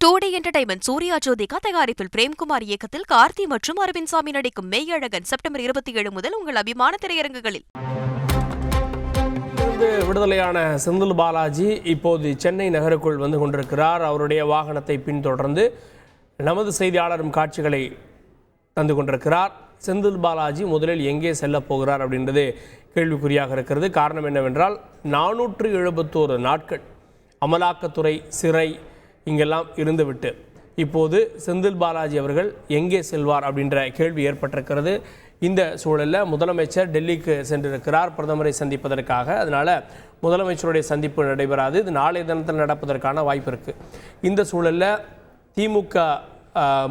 டூடி entertainment Surya Jyothika தயாரிப்பில் பிரேம்குமார் இயக்கத்தில் கார்த்தி மற்றும் அரவிந்த் சாமி நடிக்கும் மெய்யழகன் செப்டம்பர் 27 முதல் உங்கள் அபிமான திரையரங்குகளில். விடுதலையான செந்தில் பாலாஜி இப்போது சென்னை நகருக்குள் வந்து கொண்டிருக்கிறார். அவருடைய வாகனத்தை பின்தொடர்ந்து நமது செய்தியாளரும் காட்சிகளை தந்து கொண்டிருக்கிறார். செந்தில் பாலாஜி முதலில் எங்கே செல்ல போகிறார் அப்படின்றது கேள்விக்குறியாக இருக்கிறது. காரணம் என்னவென்றால் 471 நாட்கள் அமலாக்கத்துறை சிறை இங்கெல்லாம் இருந்துவிட்டு இப்போது செந்தில் பாலாஜி அவர்கள் எங்கே செல்வார் அப்படின்ற கேள்வி ஏற்பட்டிருக்கிறது. இந்த சூழலில் முதலமைச்சர் டெல்லிக்கு சென்றிருக்கிறார் பிரதமரை சந்திப்பதற்காக. அதனால் முதலமைச்சருடைய சந்திப்பு நடைபெறாது. இது நாளைய தினத்தில் நடப்பதற்கான வாய்ப்பு இருக்குது. இந்த சூழலில் திமுக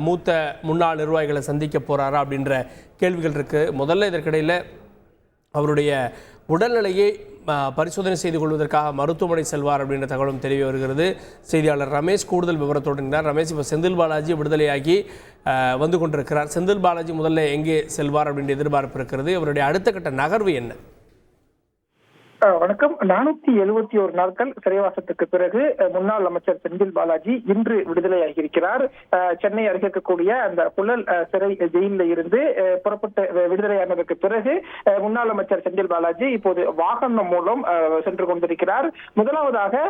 மூத்த முன்னாள் நிர்வாகிகளை சந்திக்க போகிறாரா அப்படின்ற கேள்விகள் இருக்குது. முதல்ல இதற்கிடையில் அவருடைய உடல்நிலையை பரிசோதனை செய்து கொள்வதற்காக மருத்துவமனை செல்வார் அப்படின்ற தகவலும் தெரிய வருகிறது. செய்தியாளர் ரமேஷ் கூடுதல் விவரத்தோடு இருக்கிறார். ரமேஷ், இப்போ செந்தில் பாலாஜி விடுதலையாகி வந்து கொண்டிருக்கிறார். செந்தில் பாலாஜி முதல்ல எங்கே செல்வார் அப்படின்ற எதிர்பார்ப்பு இருக்கிறது. அவருடைய அடுத்த கட்ட நகர்வு என்ன? வணக்கம். 471 நாட்கள் சிறைவாசத்துக்கு பிறகு முன்னாள் அமைச்சர் செந்தில் பாலாஜி இன்று விடுதலையாகி இருக்கிறார். சென்னை அருகே இருக்கக்கூடிய அந்த புழல் சிறை ஜெயிலில் இருந்து புறப்பட்டு விடுதலையானதற்கு பிறகு முன்னாள் அமைச்சர் செந்தில் பாலாஜி இப்போது வாகனம் மூலம் சென்று கொண்டிருக்கிறார். முதலாவதாக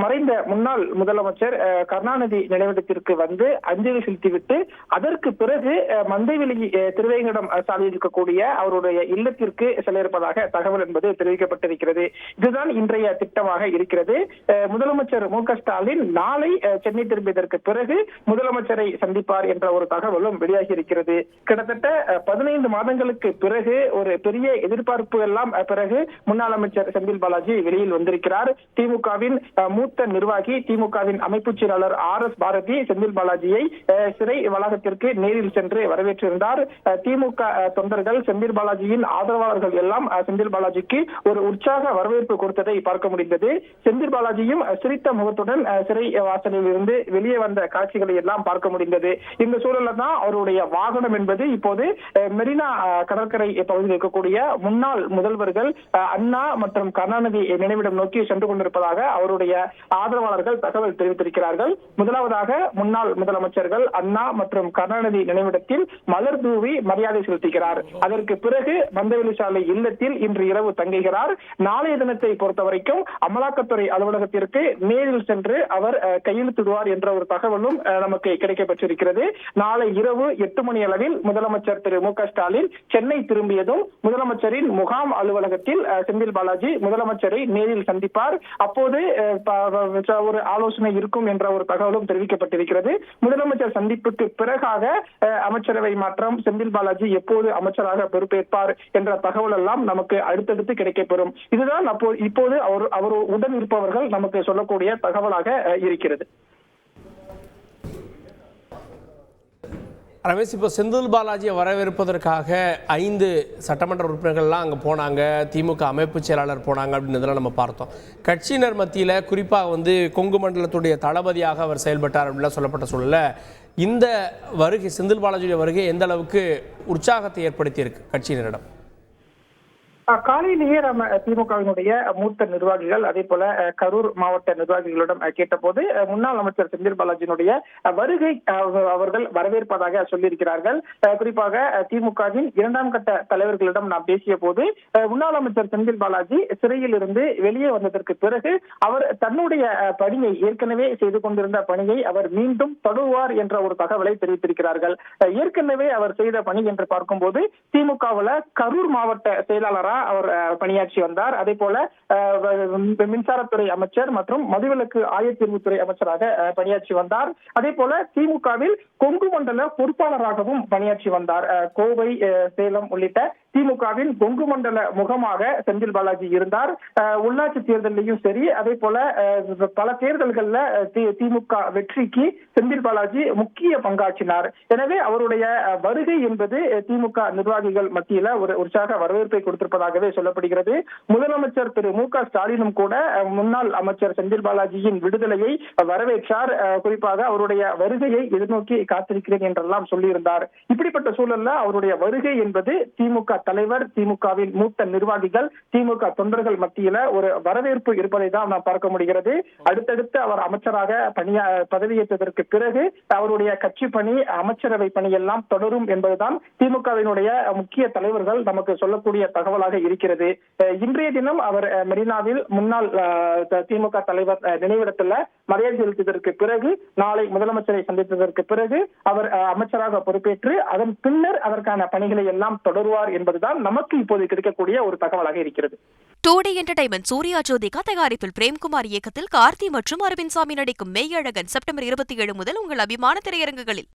மறைந்த முன்னாள் முதலமைச்சர் கருணாநிதி நினைவிடத்திற்கு வந்து அஞ்சலி செலுத்திவிட்டு அதற்கு பிறகு மந்தைவெளி திருவேங்கடம் சாலையில் இருக்கக்கூடிய அவருடைய இல்லத்திற்கு செல்ல இருப்பதாக தகவல் என்பது தெரிவிக்கப்பட்டிருக்கிறது. இதுதான் இன்றைய திட்டமாக இருக்கிறது. முதலமைச்சர் மு.க. ஸ்டாலின் நாளை சென்னை திரும்பியதற்கு பிறகு முதலமைச்சரை சந்திப்பார் என்ற ஒரு தகவலும் வெளியாகி இருக்கிறது. கிட்டத்தட்ட 15 மாதங்களுக்கு பிறகு ஒரு பெரிய எதிர்பார்ப்பு எல்லாம் பிறகு முன்னாள் அமைச்சர் செந்தில் பாலாஜி வெளியில் வந்திருக்கிறார். திமுகவின் மூத்த நிர்வாகி, திமுகவின் அமைப்பு செயலாளர் RS பாரதி செந்தில் பாலாஜியை சிறை வளாகத்திற்கு நேரில் சென்று வரவேற்றிருந்தார். திமுக தொண்டர்கள், செந்தில் பாலாஜியின் ஆதரவாளர்கள் எல்லாம் செந்தில் பாலாஜிக்கு ஒரு உற்சாக வரவேற்பு கொடுத்ததை பார்க்க முடிந்தது. செந்தில் பாலாஜியும் சிரித்த முகத்துடன் சிறை வாசலில் இருந்து வெளியே வந்த காட்சிகளை எல்லாம் பார்க்க முடிந்தது. இந்த சூழலில் தான் அவருடைய வாகனம் என்பது இப்போது மெரினா கடற்கரை பகுதியில் இருக்கக்கூடிய முன்னாள் முதல்வர்கள் அண்ணா மற்றும் கருணாநிதி நினைவிடம் நோக்கி சென்று கொண்டிருப்பதாக அவருடைய ஆதரவாளர்கள் தகவல் தெரிவித்திருக்கிறார்கள். முதலாவதாக முன்னாள் முதலமைச்சர்கள் அண்ணா மற்றும் கருணாநிதி நினைவிடத்தில் மலர் தூவி மரியாதை செலுத்துகிறார். அதற்கு பிறகு மந்தவெளி சாலை இல்லத்தில் இன்று இரவு தங்குகிறார். நாளைய தினத்தை பொறுத்த வரைக்கும் அமலாக்கத்துறை அலுவலகத்திற்கு நேரில் சென்று அவர் கையெழுத்திடுவார் என்ற ஒரு தகவலும் நமக்கு கிடைக்கப்பட்டிருக்கிறது. நாளை இரவு 8 மணி அளவில் முதலமைச்சர் திரு மு.க. ஸ்டாலின் சென்னை திரும்பியதும் முதலமைச்சரின் முகாம் அலுவலகத்தில் செந்தில் பாலாஜி முதலமைச்சரை நேரில் சந்திப்பார். அப்போது ஒரு ஆலோசனை இருக்கும் என்ற ஒரு தகவலும் தெரிவிக்கப்பட்டிருக்கிறது. முதலமைச்சர் சந்திப்புக்கு பிறகாக அமைச்சரவை மாற்றம், செந்தில் பாலாஜி எப்போது அமைச்சராக பொறுப்பேற்பார் என்ற தகவல் எல்லாம் நமக்கு அடுத்தடுத்து கிடைக்கப்பெறும். இதுதான் இப்போது அவர் உடன் இருப்பவர்கள் நமக்கு சொல்லக்கூடிய தகவலாக இருக்கிறது. ரமேஷ், இப்போ செந்தில் பாலாஜியை வரவேற்பதற்காக 5 சட்டமன்ற உறுப்பினர்கள்லாம் அங்கே போனாங்க, திமுக அமைப்பு செயலாளர் போனாங்க அப்படின்றதெல்லாம் நம்ம பார்த்தோம். கட்சியினர் மத்தியில் குறிப்பாக வந்து கொங்கு மண்டலத்துடைய தளபதியாக அவர் செயல்பட்டார் அப்படின்லாம் சொல்லப்பட்ட சூழலில் இந்த வருகை, செந்தில் பாலாஜியுடைய வருகை எந்த அளவுக்கு உற்சாகத்தை ஏற்படுத்தியிருக்கு கட்சியினரிடம்? காலையிலேயே நம்ம திமுகவினுடைய மூத்த நிர்வாகிகள் அதே போல கரூர் மாவட்ட நிர்வாகிகளிடம் கேட்டபோது முன்னாள் அமைச்சர் செந்தில் பாலாஜியினுடைய வருகை அவர்கள் வரவேற்பதாக சொல்லியிருக்கிறார்கள். குறிப்பாக திமுகவின் 2ஆம் கட்ட தலைவர்களிடம் நாம் பேசிய போது முன்னாள் அமைச்சர் செந்தில் பாலாஜி சிறையில் இருந்து வெளியே வந்ததற்கு பிறகு அவர் தன்னுடைய பணியை, ஏற்கனவே செய்து கொண்டிருந்த பணியை அவர் மீண்டும் தொடருவார் என்ற ஒரு தகவலை தெரிவித்திருக்கிறார்கள். ஏற்கனவே அவர் செய்த பணி என்று பார்க்கும்போது திமுகவில் கரூர் மாவட்ட செயலாளராக அவர் பணியாற்றி வந்தார். அதே போல மின்சாரத்துறை அமைச்சர் மற்றும் மதுவிலக்கு ஆயத்தீர்வுத்துறை அமைச்சராக பணியாற்றி வந்தார். அதே போல திமுகவில் கொங்கு மண்டல பொறுப்பாளராகவும் பணியாற்றி வந்தார். கோவை, சேலம் உள்ளிட்ட திமுகவின் கொங்கு மண்டல முகமாக செந்தில் பாலாஜி இருந்தார். உள்ளாட்சி தேர்தலையும் சரி, அதே போல பல தேர்தல்களில் திமுக வெற்றிக்கு செந்தில் பாலாஜி முக்கிய பங்காற்றினார். எனவே அவருடைய வருகை என்பது திமுக நிர்வாகிகள் மத்தியில ஒரு உற்சாக வரவேற்பை கொடுத்திருப்பதாக இருப்பதாகவே சொல்லப்படுகிறது. முதலமைச்சர் திரு மு.க. ஸ்டாலினும் கூட முன்னாள் அமைச்சர் செந்தில் பாலாஜியின் விடுதலையை வரவேற்றார். குறிப்பாக அவருடைய வருகையை எதிர்நோக்கி காத்திருக்கிறேன் என்றெல்லாம் சொல்லியிருந்தார். இப்படிப்பட்ட சூழல்ல அவருடைய வருகை என்பது திமுக தலைவர், திமுகவின் மூத்த நிர்வாகிகள், திமுக தொண்டர்கள் மத்தியில ஒரு வரவேற்பு இருப்பதை தான் நாம் பார்க்க முடிகிறது. அடுத்தடுத்து அவர் அமைச்சராக பதவியேற்றதற்கு பிறகு அவருடைய கட்சி பணி, அமைச்சரவை பணி எல்லாம் தொடரும் என்பதுதான் திமுகவினுடைய முக்கிய தலைவர்கள் நமக்கு சொல்லக்கூடிய தகவலாக இருக்கிறது. இன்றைய தினம் அவர் மெரினாவில் முன்னாள் திமுக தலைவர் நினைவிடத்தில் மரியாதை செலுத்தியதற்கு பிறகு, நாளை முதலமைச்சரை சந்தித்ததற்கு பிறகு அவர் அமைச்சராக பொறுப்பேற்று அதன் பின்னர் அதற்கான பணிகளை எல்லாம் தொடருவார் என்பதுதான் நமக்கு இப்போது கிடைக்கக்கூடிய ஒரு தகவலாக இருக்கிறது. 2D என்டர்டைன்மெண்ட் சூர்யா ஜோதிகா தயாரிப்பில் பிரேம்குமார் இயக்கத்தில் கார்த்தி மற்றும் அரவிந்த் சாமி நடிக்கும் மெய்யழகன் செப்டம்பர் 27 முதல் உங்கள் அபிமான திரையரங்குகளில்.